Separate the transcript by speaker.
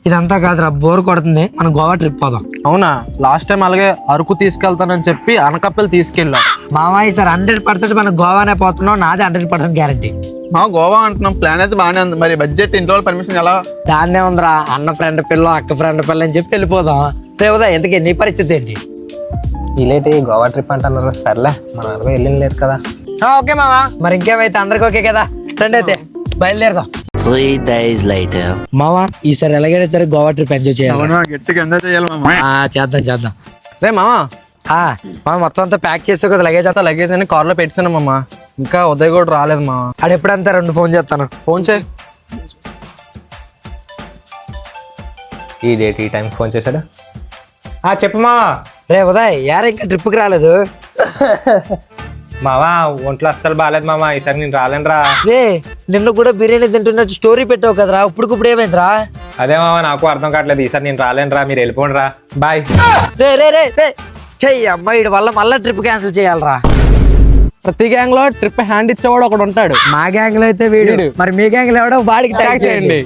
Speaker 1: ఇదంతా కాదురా, బోర్ కొడుతుంది, మనం గోవా ట్రిప్ పోదాం.
Speaker 2: అవునా? లాస్ట్ టైం అలాగే అరకు తీసుకెళ్తానని చెప్పి అనకాపల్లి తీసుకెళ్ళాం.
Speaker 1: మామయ్య సార్ 100% మనం గోవానే పోతున్నాం, నాది 100% గ్యారంటీ.
Speaker 3: మా గోవా అంటున్నాం, ప్లాన్ అయితే బాగానే ఉంది. మరి బడ్జెట్ ఇంట్లో పర్మిషన్ ఎలా?
Speaker 1: దాన్నే ఉందిరా, అన్న ఫ్రెండ్ పిల్ల అక్క ఫ్రెండ్ పిల్ల అని చెప్పి వెళ్ళిపోదాం. రేవుదా ఎందుకే నీ పరిస్థితి ఏంటి?
Speaker 4: ఇలేటి గోవా ట్రిప్ అంటున్నారు. సర్లే, మన అరకు వెళ్ళిన లేదు కదా.
Speaker 1: ఓకే మామా, మరి ఇంకేమైతే అందరికి ఓకే కదా? రండి అయితే బయలుదేరదాం.
Speaker 5: 3 days later.
Speaker 1: మామా ఈసారి ఎలాగైనా సరే గోవా ట్రిప్ ఎంజాయ్ చేయాలి.
Speaker 3: గట్టిగా ఎంజాయ్ చేయాలి మామ.
Speaker 1: చేద్దాం.
Speaker 2: రే మామా,
Speaker 1: మామ మొత్తం అంతా ప్యాక్ చేస్తావు కదా లగేజ్ అంతా?
Speaker 2: లగేజ్ అని కార్లో పెట్టాను మామ. ఇంకా ఉదయ్ కూడా రాలేదు మామ.
Speaker 1: ఆడ ఎప్పుడంతా 2 ఫోన్ చేస్తాను.
Speaker 2: ఫోన్ చేయి.
Speaker 4: ఈ డేట్ ఈ టైంకి ఫోన్ చేశాడు.
Speaker 6: చెప్పు మావా.
Speaker 1: రే ఉదయ్, యారా ఇంకా ట్రిప్కి రాలేదు?
Speaker 6: మావా ఒంట్లో అస్సలు బాగాలేదు మావా, ఈసారి నేను రాలేనురా.
Speaker 1: రే నిన్ను కూడా బిర్యానీ తింటున్నట్టు స్టోరీ పెట్టావు కదరా, ఇప్పుడు ఏమైందిరా?
Speaker 6: అదే మావా, నాకు అర్థం కావట్లేదు. ఈసారి నేను రాలేనురా, మీరు వెళ్ళిపోండి రా. బాయ్.
Speaker 1: రే రే రే రే చెయ్యి అమ్మాయి వల్ల మళ్ళీ ట్రిప్ క్యాన్సిల్ చేయాలరా.
Speaker 2: ప్రతి గ్యాంగ్ లో ట్రిప్ హ్యాండ్ ఇచ్చేవాడు ఒకడు ఉంటాడు.
Speaker 1: మా గ్యాంగ్ లో అయితే వీడు, మరి మీ గ్యాంగ్ లో ఎవడో వాడికి ట్యాగ్ చేయండి.